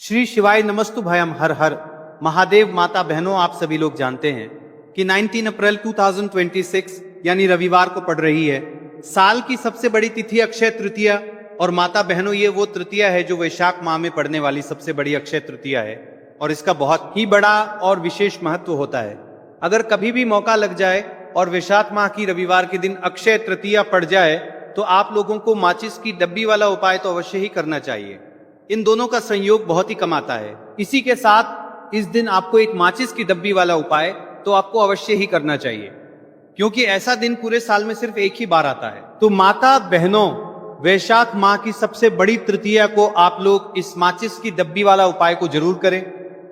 श्री शिवाय नमस्तुभयम हर हर महादेव। माता बहनों, आप सभी लोग जानते हैं कि 19 अप्रैल 2026 यानी रविवार को पड़ रही है साल की सबसे बड़ी तिथि अक्षय तृतीया। और माता बहनों, ये वो तृतीया है जो वैशाख माह में पड़ने वाली सबसे बड़ी अक्षय तृतीया है और इसका बहुत ही बड़ा और विशेष महत्व होता है। अगर कभी भी मौका लग जाए और वैशाख माह की रविवार के दिन अक्षय तृतीया पड़ जाए तो आप लोगों को माचिस की डब्बी वाला उपाय तो अवश्य ही करना चाहिए। इन दोनों का संयोग बहुत ही कम आता है। इसी के साथ इस दिन आपको एक माचिस की डब्बी वाला उपाय तो आपको अवश्य ही करना चाहिए, क्योंकि ऐसा दिन पूरे साल में सिर्फ एक ही बार आता है। तो माता बहनों, वैशाख माह की सबसे बड़ी तृतीया को आप लोग इस माचिस की डब्बी वाला उपाय को जरूर करें।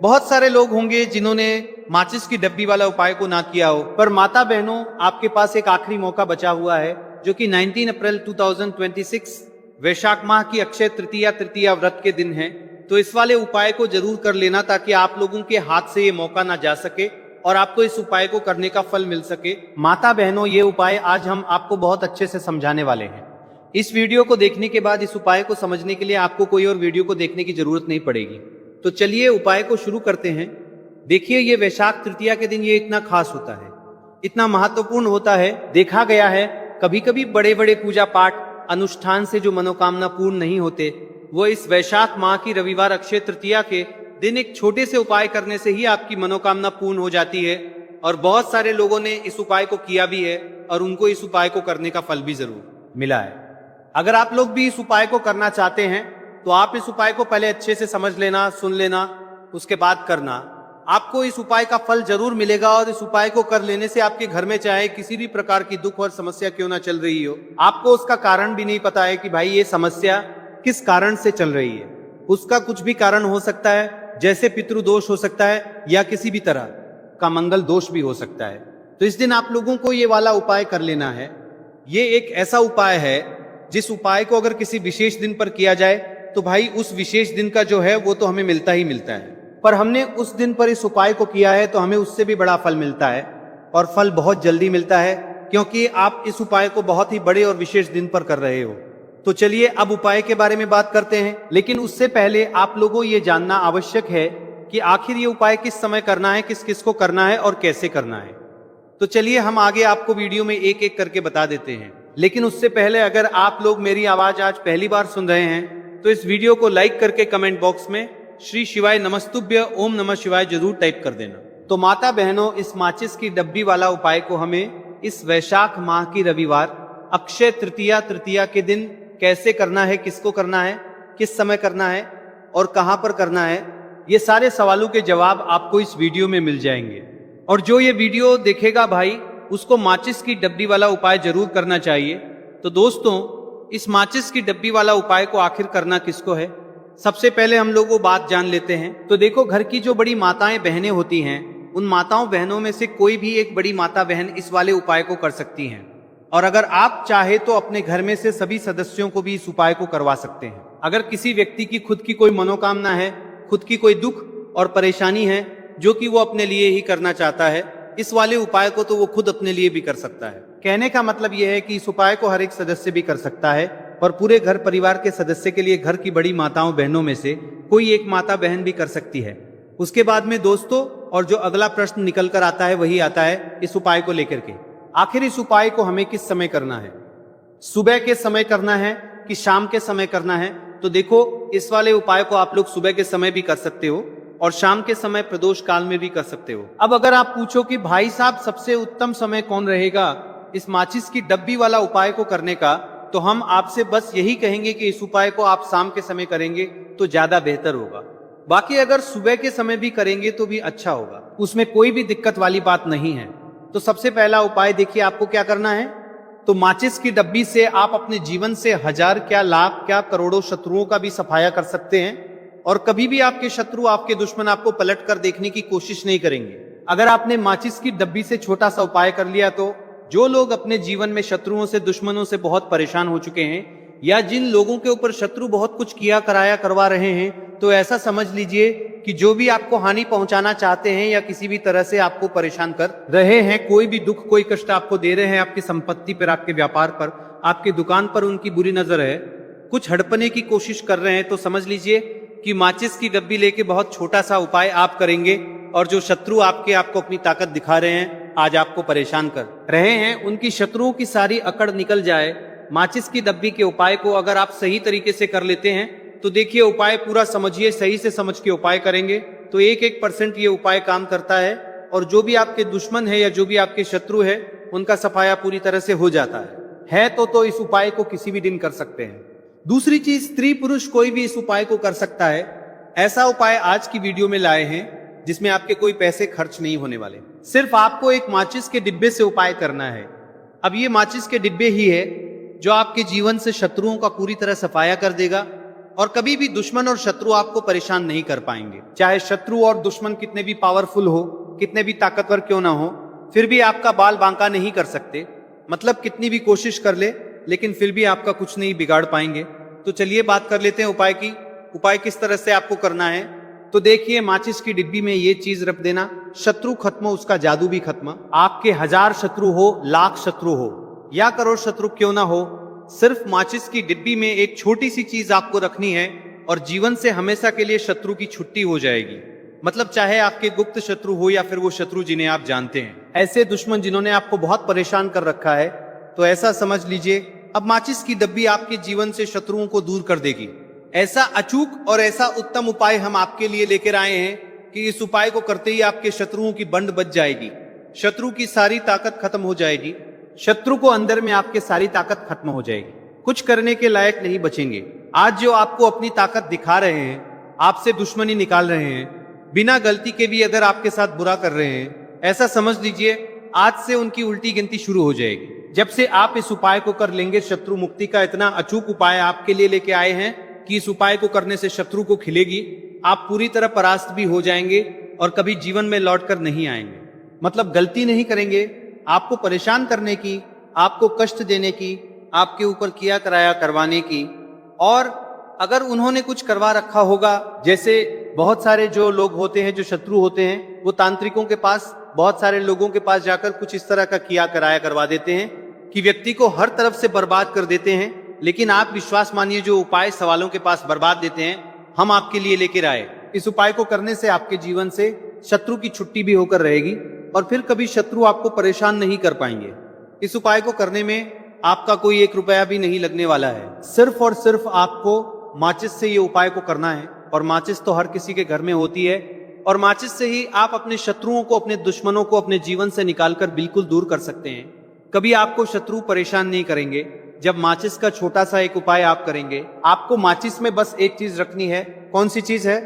बहुत सारे लोग होंगे जिन्होंने माचिस की डब्बी वाला उपाय को ना किया हो, पर माता बहनों, आपके पास एक आखिरी मौका बचा हुआ है जो कि 19 अप्रैल 2026 वैशाख माह की अक्षय तृतीया व्रत के दिन है। तो इस वाले उपाय को जरूर कर लेना ताकि आप लोगों के हाथ से ये मौका ना जा सके और आपको इस उपाय को करने का फल मिल सके। माता बहनों, ये उपाय आज हम आपको बहुत अच्छे से समझाने वाले हैं। इस वीडियो को देखने के बाद इस उपाय को समझने के लिए आपको कोई और वीडियो को देखने की जरूरत नहीं पड़ेगी। तो चलिए उपाय को शुरू करते हैं। देखिए, ये वैशाख तृतीया के दिन ये इतना खास होता है, इतना महत्वपूर्ण होता है। देखा गया है कभी कभी बड़े बड़े पूजा पाठ अनुष्ठान से जो मनोकामना पूर्ण नहीं होते, वो इस वैशाख माह की रविवार अक्षय तृतीया के दिन एक छोटे से उपाय करने से ही आपकी मनोकामना पूर्ण हो जाती है। और बहुत सारे लोगों ने इस उपाय को किया भी है और उनको इस उपाय को करने का फल भी जरूर मिला है। अगर आप लोग भी इस उपाय को करना चाहते हैं तो आप इस उपाय को पहले अच्छे से समझ लेना, सुन लेना, उसके बाद करना। आपको इस उपाय का फल जरूर मिलेगा और इस उपाय को कर लेने से आपके घर में चाहे किसी भी प्रकार की दुख और समस्या क्यों ना चल रही हो, आपको उसका कारण भी नहीं पता है कि भाई ये समस्या किस कारण से चल रही है। उसका कुछ भी कारण हो सकता है, जैसे पितृदोष हो सकता है या किसी भी तरह का मंगल दोष भी हो सकता है। तो इस दिन आप लोगों को ये वाला उपाय कर लेना है। ये एक ऐसा उपाय है जिस उपाय को अगर किसी विशेष दिन पर किया जाए तो भाई उस विशेष दिन का जो है वो तो हमें मिलता ही मिलता है, पर हमने उस दिन पर इस उपाय को किया है तो हमें उससे भी बड़ा फल मिलता है और फल बहुत जल्दी मिलता है, क्योंकि आप इस उपाय को बहुत ही बड़े और विशेष दिन पर कर रहे हो। तो चलिए अब उपाय के बारे में बात करते हैं, लेकिन उससे पहले आप लोगों ये जानना आवश्यक है कि आखिर ये उपाय किस समय करना है, किस किस को करना है और कैसे करना है। तो चलिए हम आगे आपको वीडियो में एक एक करके बता देते हैं। लेकिन उससे पहले अगर आप लोग मेरी आवाज आज पहली बार सुन रहे हैं तो इस वीडियो को लाइक करके कमेंट बॉक्स में श्री शिवाय नमस्तुभ्य ओम नमः शिवाय जरूर टाइप कर देना। तो माता बहनों, इस माचिस की डब्बी वाला उपाय को हमें इस वैशाख माह की रविवार अक्षय तृतीया के दिन कैसे करना है, किसको करना है, किस समय करना है और कहां पर करना है, ये सारे सवालों के जवाब आपको इस वीडियो में मिल जाएंगे। और जो ये वीडियो देखेगा भाई, उसको माचिस की डब्बी वाला उपाय जरूर करना चाहिए। तो दोस्तों, इस माचिस की डब्बी वाला उपाय को आखिर करना किसको है, सबसे पहले हम लोग वो बात जान लेते हैं। तो देखो, घर की जो बड़ी माताएं बहनें होती हैं, उन माताओं बहनों में से कोई भी एक बड़ी माता बहन इस वाले उपाय को कर सकती हैं। और अगर आप चाहे तो अपने घर में से सभी सदस्यों को भी इस उपाय को करवा सकते हैं। अगर किसी व्यक्ति की खुद की कोई मनोकामना है, खुद की कोई दुख और परेशानी है जो कि वो अपने लिए ही करना चाहता है, इस वाले उपाय को तो वो खुद अपने लिए भी कर सकता है। कहने का मतलब यह है कि इस उपाय को हर एक सदस्य भी कर सकता है और पूरे घर परिवार के सदस्य के लिए घर की बड़ी माताओं बहनों में से कोई एक माता बहन भी कर सकती है। उसके बाद में दोस्तों, और जो अगला प्रश्न निकल कर आता है वही आता है इस उपाय को लेकर के, आखिर इस उपाय को हमें किस समय करना है, सुबह के समय करना है कि शाम के समय करना है। तो देखो, इस वाले उपाय को आप लोग सुबह के समय भी कर सकते हो और शाम के समय प्रदोष काल में भी कर सकते हो। अब अगर आप पूछो कि भाई साहब सबसे उत्तम समय कौन रहेगा इस माचिस की डब्बी वाला उपाय को करने का, तो हम आपसे बस यही कहेंगे कि इस उपाय को आप शाम के समय करेंगे तो ज्यादा बेहतर होगा। बाकी अगर सुबह के समय भी करेंगे तो भी अच्छा होगा, उसमें कोई भी दिक्कत वाली बात नहीं है। तो सबसे पहला उपाय देखिए, आपको क्या करना है। तो माचिस की डब्बी से आप अपने जीवन से हजार क्या लाख क्या करोड़ों शत्रुओं का भी सफाया कर सकते हैं और कभी भी आपके शत्रु, आपके दुश्मन आपको पलट कर देखने की कोशिश नहीं करेंगे। अगर आपने माचिस की डब्बी से छोटा सा उपाय कर लिया तो जो लोग अपने जीवन में शत्रुओं से, दुश्मनों से बहुत परेशान हो चुके हैं या जिन लोगों के ऊपर शत्रु बहुत कुछ किया कराया करवा रहे हैं, तो ऐसा समझ लीजिए कि जो भी आपको हानि पहुंचाना चाहते हैं या किसी भी तरह से आपको परेशान कर रहे हैं, कोई भी दुख, कोई कष्ट आपको दे रहे हैं, आपकी संपत्ति पर, आपके व्यापार पर, आपकी दुकान पर उनकी बुरी नजर है, कुछ हड़पने की कोशिश कर रहे हैं, तो समझ लीजिए कि माचिस की डब्बी लेके बहुत छोटा सा उपाय आप करेंगे और जो शत्रु आपको अपनी ताकत दिखा रहे हैं, आज आपको परेशान कर रहे हैं, उनकी शत्रुओं की सारी अकड़ निकल जाए। माचिस की डब्बी के उपाय को अगर आप सही तरीके से कर लेते हैं तो देखिए उपाय पूरा समझिए, सही से समझ के उपाय करेंगे तो 1% ये उपाय काम करता है और जो भी आपके दुश्मन है या जो भी आपके शत्रु है उनका सफाया पूरी तरह से हो जाता है तो इस उपाय को किसी भी दिन कर सकते हैं। दूसरी चीज, स्त्री पुरुष कोई भी इस उपाय को कर सकता है। ऐसा उपाय आज की वीडियो में लाए हैं जिसमें आपके कोई पैसे खर्च नहीं होने वाले, सिर्फ आपको एक माचिस के डिब्बे से उपाय करना है। अब ये माचिस के डिब्बे ही है जो आपके जीवन से शत्रुओं का पूरी तरह सफाया कर देगा और कभी भी दुश्मन और शत्रु आपको परेशान नहीं कर पाएंगे। चाहे शत्रु और दुश्मन कितने भी पावरफुल हो, कितने भी ताकतवर क्यों ना हो, फिर भी आपका बाल बांका नहीं कर सकते। मतलब कितनी भी कोशिश कर ले लेकिन फिर भी आपका कुछ नहीं बिगाड़ पाएंगे। तो चलिए बात कर लेते हैं उपाय की। उपाय किस तरह से आपको करना है तो देखिए, माचिस की डिब्बी में ये चीज रख देना, शत्रु खत्म उसका जादू भी खत्म। आपके 1000 शत्रु हो, लाख शत्रु हो या करोड़ शत्रु क्यों ना हो, सिर्फ माचिस की डिब्बी में एक छोटी सी चीज आपको रखनी है और जीवन से हमेशा के लिए शत्रु की छुट्टी हो जाएगी। मतलब चाहे आपके गुप्त शत्रु हो या फिर वो शत्रु जिन्हें आप जानते हैं, ऐसे दुश्मन जिन्होंने आपको बहुत परेशान कर रखा है, तो ऐसा समझ लीजिए अब माचिस की डब्बी आपके जीवन से शत्रुओं को दूर कर देगी। ऐसा अचूक और ऐसा उत्तम उपाय हम आपके लिए लेकर आए हैं कि इस उपाय को करते ही आपके शत्रुओं की बंड बच जाएगी, शत्रु की सारी ताकत खत्म हो जाएगी, शत्रु को अंदर में आपके सारी ताकत खत्म हो जाएगी, कुछ करने के लायक नहीं बचेंगे। आज जो आपको अपनी ताकत दिखा रहे हैं, आपसे दुश्मनी निकाल रहे हैं, बिना गलती के भी अगर आपके साथ बुरा कर रहे हैं, ऐसा समझ लीजिए आज से उनकी उल्टी गिनती शुरू हो जाएगी। जब से आप इस उपाय को कर लेंगे, शत्रु मुक्ति का इतना अचूक उपाय आपके लिए लेके आए हैं कि इस उपाय को करने से शत्रु को खिलेगी, आप पूरी तरह परास्त भी हो जाएंगे और कभी जीवन में लौटकर नहीं आएंगे। मतलब गलती नहीं करेंगे, आपको परेशान करने की, आपको कष्ट देने की, आपके ऊपर किया कराया करवाने की। और अगर उन्होंने कुछ करवा रखा होगा, जैसे बहुत सारे जो लोग होते हैं, जो शत्रु होते हैं, वो तांत्रिकों के पास, बहुत सारे लोगों के पास जाकर कुछ इस तरह का किया कराया करवा देते हैं कि व्यक्ति को हर तरफ से बर्बाद कर देते हैं। लेकिन आप विश्वास मानिए, जो उपाय सवालों के पास बर्बाद देते हैं, हम आपके लिए लेकर आए। इस उपाय को करने से आपके जीवन से शत्रु की छुट्टी भी होकर रहेगी और फिर कभी शत्रु आपको परेशान नहीं कर पाएंगे। इस उपाय को करने में आपका कोई 1 रुपया भी नहीं लगने वाला है। सिर्फ और सिर्फ आपको माचिस से ये उपाय को करना है और माचिस तो हर किसी के घर में होती है और माचिस से ही आप अपने शत्रुओं को, अपने दुश्मनों को अपने जीवन से निकालकर बिल्कुल दूर कर सकते हैं। कभी आपको शत्रु परेशान नहीं करेंगे जब माचिस का छोटा सा एक उपाय आप करेंगे। आपको माचिस में बस एक चीज रखनी है। कौन सी चीज है,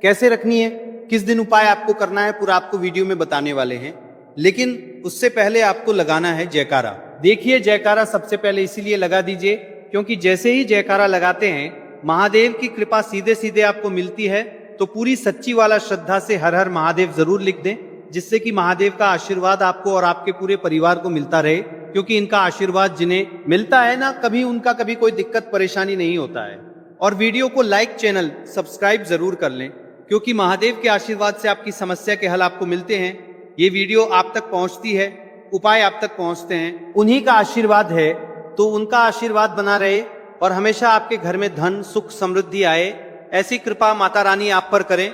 कैसे रखनी है, किस दिन उपाय आपको करना है, पूरा आपको वीडियो में बताने वाले हैं। लेकिन उससे पहले आपको लगाना है जयकारा। देखिए, जयकारा सबसे पहले इसीलिए लगा दीजिए क्योंकि जैसे ही जयकारा लगाते हैं, महादेव की कृपा सीधे सीधे आपको मिलती है। तो पूरी सच्ची वाला श्रद्धा से हर हर महादेव जरूर लिख दें, जिससे कि महादेव का आशीर्वाद आपको और आपके पूरे परिवार को मिलता रहे। क्योंकि इनका आशीर्वाद जिन्हें मिलता है ना, कभी उनका कभी कोई दिक्कत परेशानी नहीं होता है। और वीडियो को लाइक, चैनल सब्सक्राइब जरूर कर लें, क्योंकि महादेव के आशीर्वाद से आपकी समस्या के हल आपको मिलते हैं। ये वीडियो आप तक पहुंचती है, उपाय आप तक पहुंचते हैं, उन्हीं का आशीर्वाद है। तो उनका आशीर्वाद बना रहे और हमेशा आपके घर में धन, सुख, समृद्धि आए, ऐसी कृपा माता रानी आप पर करें।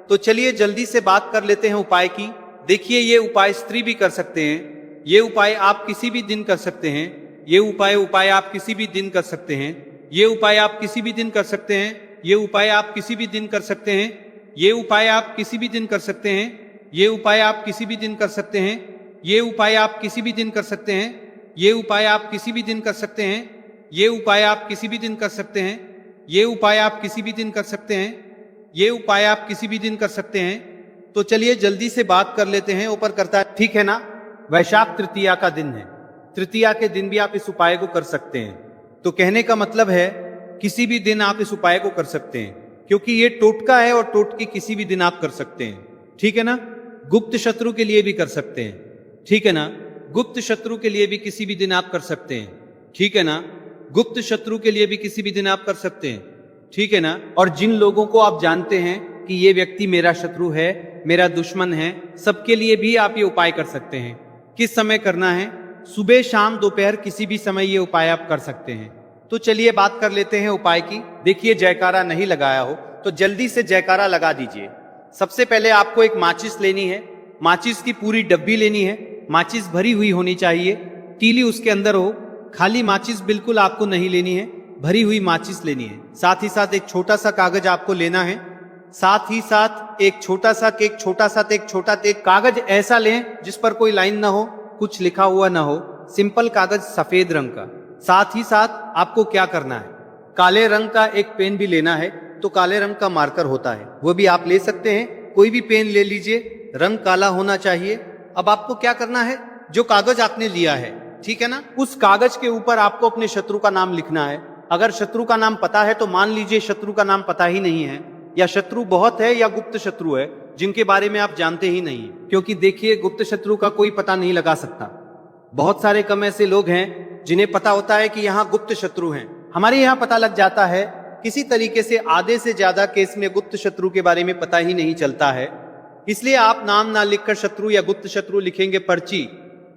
तो चलिए जल्दी से बात कर लेते हैं उपाय की। देखिए, ये उपाय स्त्री भी कर सकते हैं, ये उपाय आप किसी भी दिन कर सकते हैं, ये उपाय आप किसी भी दिन कर सकते हैं, ये उपाय आप किसी भी दिन कर सकते हैं, ये उपाय आप किसी भी दिन कर सकते हैं, ये उपाय आप किसी भी दिन कर सकते हैं, ये उपाय आप किसी भी दिन कर सकते हैं, ये उपाय आप किसी भी दिन कर सकते हैं, ये उपाय आप किसी भी दिन कर सकते हैं, ये उपाय आप किसी भी दिन कर सकते हैं, ये उपाय आप किसी भी दिन कर सकते हैं, ये उपाय आप किसी भी दिन कर सकते हैं। तो चलिए जल्दी से बात कर लेते हैं। ऊपर करता है, ठीक है ना। वैशाख तृतीया का दिन है, तृतीया के दिन भी आप इस उपाय को कर सकते हैं। तो कहने का मतलब है किसी भी दिन आप इस उपाय को कर सकते हैं, क्योंकि ये टोटका है और टोटकी किसी भी दिन आप कर सकते हैं, ठीक है ना। गुप्त शत्रु के लिए भी कर सकते हैं, ठीक है ना। गुप्त शत्रु के लिए भी किसी भी दिन आप कर सकते हैं, ठीक है ना। गुप्त शत्रु के लिए भी किसी भी दिन आप कर सकते हैं, ठीक है ना। और जिन लोगों को आप जानते हैं कि ये व्यक्ति मेरा शत्रु है, मेरा दुश्मन है, सबके लिए भी आप ये उपाय कर सकते हैं। किस समय करना है, सुबह, शाम, दोपहर, किसी भी समय ये उपाय आप कर सकते हैं। तो चलिए बात कर लेते हैं उपाय की। देखिए, जयकारा नहीं लगाया हो तो जल्दी से जयकारा लगा दीजिए। सबसे पहले आपको एक माचिस लेनी है, माचिस की पूरी डब्बी लेनी है, माचिस भरी हुई होनी चाहिए, तीली उसके अंदर हो, खाली माचिस बिल्कुल आपको नहीं लेनी है, भरी हुई माचिस लेनी है। साथ ही साथ एक छोटा सा कागज आपको लेना है, साथ ही साथ एक छोटा सा कागज ऐसा लें जिस पर कोई लाइन ना हो, कुछ लिखा हुआ ना हो, सिंपल कागज सफेद रंग का। साथ ही साथ आपको क्या करना है, काले रंग का एक पेन भी लेना है, तो काले रंग का मार्कर होता है वो भी आप ले सकते हैं, कोई भी पेन ले लीजिए, रंग काला होना चाहिए। अब आपको क्या करना है, जो कागज आपने लिया है, ठीक है ना, उस कागज के ऊपर आपको अपने शत्रु का नाम लिखना है। अगर शत्रु का नाम पता है तो मान लीजिए शत्रु का नाम पता ही नहीं है, या शत्रु बहुत है या गुप्त शत्रु है जिनके बारे में आप जानते ही नहीं, क्योंकि देखिए गुप्त शत्रु का कोई पता नहीं लगा सकता। बहुत सारे कम ऐसे लोग हैं जिन्हें पता होता है कि यहाँ गुप्त शत्रु हैं। हमारे यहाँ पता लग जाता है, किसी तरीके से आधे से ज्यादा केस में गुप्त शत्रु के बारे में पता ही नहीं चलता है। इसलिए आप नाम ना लिखकर शत्रु या गुप्त शत्रु लिखेंगे पर्ची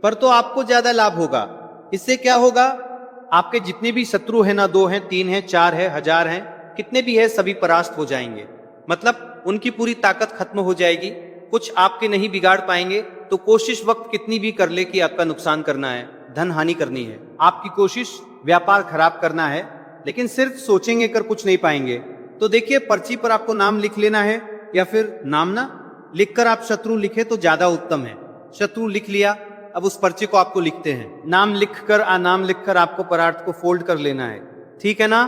पर, तो आपको ज्यादा लाभ होगा। इससे क्या होगा, आपके जितने भी शत्रु है ना, 2 हैं, 3 हैं, 4 है, 1000 हैं, कितने भी है, सभी परास्त हो जाएंगे। मतलब उनकी पूरी ताकत खत्म हो जाएगी, कुछ आपके नहीं बिगाड़ पाएंगे। तो कोशिश वक्त कितनी भी कर ले कि आपका नुकसान करना है, धन हानि करनी है, आपकी कोशिश व्यापार खराब करना है, लेकिन सिर्फ सोचेंगे कर कुछ नहीं पाएंगे। तो देखिए पर्ची पर आपको नाम लिख लेना है, या फिर नाम ना लिखकर आप शत्रु लिखे तो ज्यादा उत्तम है। शत्रु लिख लिया, अब उस पर्ची को आपको लिखते हैं, नाम लिखकर आपको परार्थ को फोल्ड कर लेना है, ठीक है ना,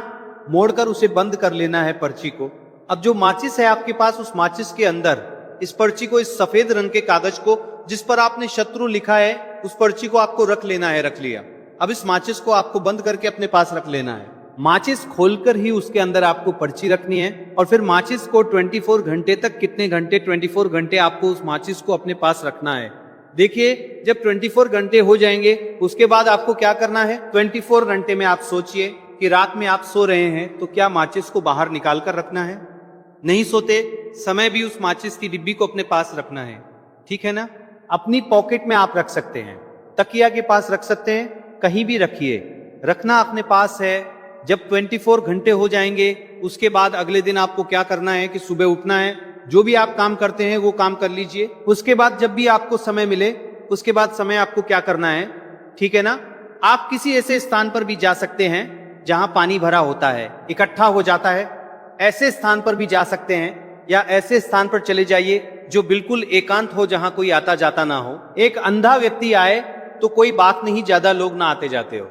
मोड़कर उसे बंद कर लेना है पर्ची को। अब जो माचिस है आपके पास, उस माचिस के अंदर इस पर्ची को, इस सफेद रंग के कागज को जिस पर आपने शत्रु लिखा है, उस पर्ची को आपको रख लेना है। रख लिया, अब इस माचिस को आपको बंद करके अपने पास रख लेना है। माचिस खोलकर ही उसके अंदर आपको पर्ची रखनी है, और फिर माचिस को 24 घंटे तक, कितने घंटे, 24 घंटे आपको उस माचिस को अपने पास रखना है। देखिए जब 24 घंटे हो जाएंगे उसके बाद आपको क्या करना है, 24 घंटे में आप सोचिए कि रात में आप सो रहे हैं तो क्या माचिस को बाहर निकाल कर रखना है, नहीं सोते समय भी उस माचिस की डिब्बी को अपने पास रखना है, ठीक है ना। अपनी पॉकेट में आप रख सकते हैं, तकिया के पास रख सकते हैं, कहीं भी रखिए, रखना अपने पास है। जब 24 घंटे हो जाएंगे उसके बाद अगले दिन आपको क्या करना है कि सुबह उठना है, जो भी आप काम करते हैं वो काम कर लीजिए। उसके बाद जब भी आपको समय मिले, उसके बाद समय आपको क्या करना है, ठीक है ना, आप किसी ऐसे स्थान पर भी जा सकते हैं जहां पानी भरा होता है, इकट्ठा हो जाता है, ऐसे स्थान पर भी जा सकते हैं, या ऐसे स्थान पर चले जाइए जो बिल्कुल एकांत हो, जहां कोई आता जाता ना हो। एक अंधा व्यक्ति आए तो कोई बात नहीं, ज्यादा लोग ना आते जाते हो,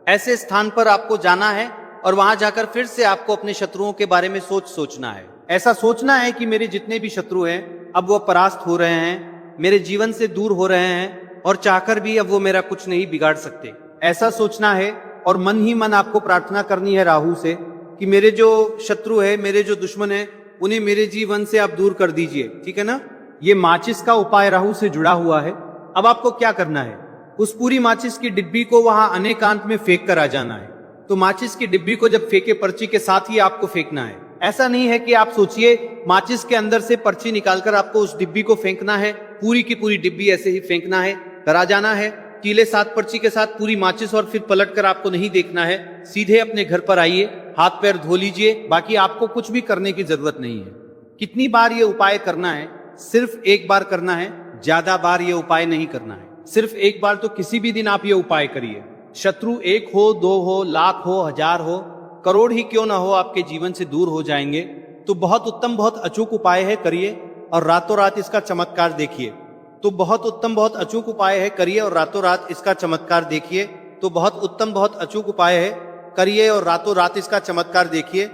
ऐसे स्थान पर आपको जाना है, और वहां जाकर फिर से आपको अपने शत्रुओं के बारे में सोचना है। ऐसा सोचना है कि मेरे जितने भी शत्रु हैं अब वो परास्त हो रहे हैं, मेरे जीवन से दूर हो रहे हैं, और चाहकर भी अब वो मेरा कुछ नहीं बिगाड़ सकते, ऐसा सोचना है। और मन ही मन आपको प्रार्थना करनी है राहु से कि मेरे जो शत्रु है, मेरे जो दुश्मन है, उन्हें मेरे जीवन से आप दूर कर दीजिए, ठीक है ना। ये माचिस का उपाय राहु से जुड़ा हुआ है। अब आपको क्या करना है, उस पूरी माचिस की डिब्बी को वहां अनेकांत में फेंक कर आ जाना है। तो माचिस की डिब्बी को जब फेंके, पर्ची के साथ ही आपको फेंकना है। ऐसा नहीं है कि आप सोचिए माचिस के अंदर से पर्ची निकालकर आपको उस डिब्बी को फेंकना है, पूरी की पूरी डिब्बी ऐसे ही फेंकना है, करा जाना है। कीले साथ पर्ची के साथ पूरी माचिस, और फिर पलटकर आपको नहीं देखना है, सीधे अपने घर पर आइए, हाथ पैर धो लीजिए, बाकी आपको कुछ भी करने की जरूरत नहीं है। कितनी बार ये उपाय करना है, सिर्फ एक बार करना है, ज्यादा बार ये उपाय नहीं करना है, सिर्फ एक बार। तो किसी भी दिन आप ये उपाय करिए, शत्रु 1 हो, 2 हो, लाख हो, 1000 हो, करोड़ ही क्यों ना हो, आपके जीवन से दूर हो जाएंगे। तो बहुत उत्तम, बहुत अचूक उपाय है, करिए और रातों रात इसका चमत्कार देखिए। तो बहुत उत्तम, बहुत अचूक उपाय है, करिए और रातों रात इसका चमत्कार देखिए। तो बहुत उत्तम, बहुत अचूक उपाय है, करिए और रातों रात इसका चमत्कार देखिए,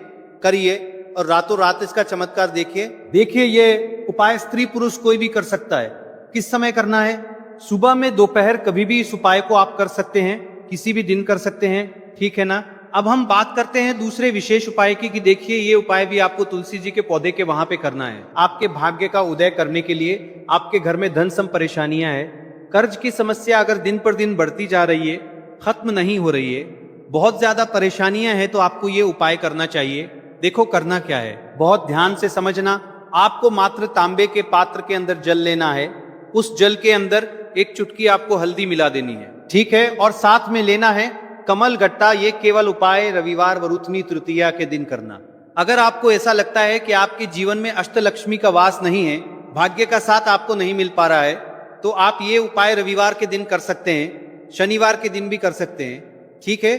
करिए और रातों रात इसका चमत्कार देखिए। देखिए ये उपाय स्त्री पुरुष कोई भी कर सकता है। किस समय करना है, सुबह में, दोपहर, कभी भी इस उपाय को आप कर सकते हैं, किसी भी दिन कर सकते हैं, ठीक है ना। अब हम बात करते हैं दूसरे विशेष उपाय की, कि देखिए ये उपाय भी आपको तुलसी जी के पौधे के वहां पे करना है, आपके भाग्य का उदय करने के लिए। आपके घर में धन सम परेशानियां है, कर्ज की समस्या अगर दिन पर दिन बढ़ती जा रही है, खत्म नहीं हो रही है, बहुत ज्यादा परेशानियां हैं, तो आपको ये उपाय करना चाहिए। देखो करना क्या है, बहुत ध्यान से समझना। आपको मात्र तांबे के पात्र के अंदर जल लेना है, उस जल के अंदर एक चुटकी आपको हल्दी मिला देनी है, ठीक है, और साथ में लेना है कमल गट्टा। ये केवल उपाय रविवार वरुथनी तृतीया के दिन करना। अगर आपको ऐसा लगता है कि आपके जीवन में अष्टलक्ष्मी का वास नहीं है, भाग्य का साथ आपको नहीं मिल पा रहा है, तो आप ये उपाय रविवार के दिन कर सकते हैं, शनिवार के दिन भी कर सकते हैं। ठीक है,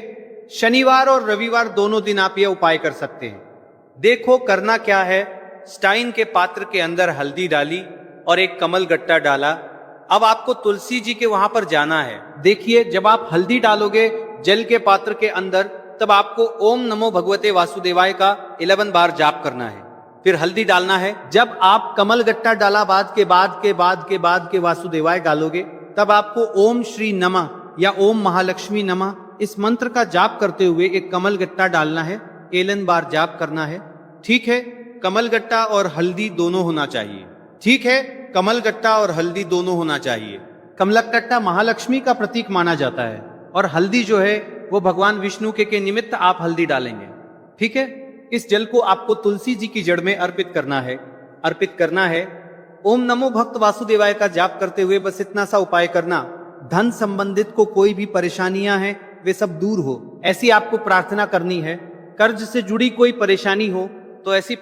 शनिवार और रविवार दोनों दिन आप ये उपाय कर सकते हैं। देखो करना क्या है, स्टाइन के पात्र के अंदर हल्दी डाली और एक कमल गट्टा डाला। अब आपको तुलसी जी के वहां पर जाना है। देखिए, जब आप हल्दी डालोगे जल के पात्र के अंदर, तब आपको ओम नमो भगवते वासुदेवाय का 11 बार जाप करना है, फिर हल्दी डालना है। जब आप कमल गट्टा डाला बाद के वासुदेवाय डालोगे, तब आपको ओम श्री नमः या ओम महालक्ष्मी नमः इस मंत्र का जाप करते हुए एक कमल गट्टा डालना है, 11 बार जाप करना है। ठीक है, कमल गट्टा और हल्दी दोनों होना चाहिए। ठीक है, कमल गट्टा और हल्दी दोनों होना चाहिए। कमल गट्टा महालक्ष्मी का प्रतीक माना जाता है और हल्दी जो है वो भगवान विष्णु के निमित्त आप हल्दी डालेंगे। ठीक है, इस जल को आपको तुलसी जी की जड़ में अर्पित करना है। ओम नमो भक्त वासुदेवाय का जाप करते हुए बस इतना सा उपाय करना, धन संबंधित को कोई भी परेशानियां हैं वे सब दूर हो, ऐसी आपको प्रार्थना करनी है। कर्ज से जुड़ी कोई परेशानी हो तो ऐसी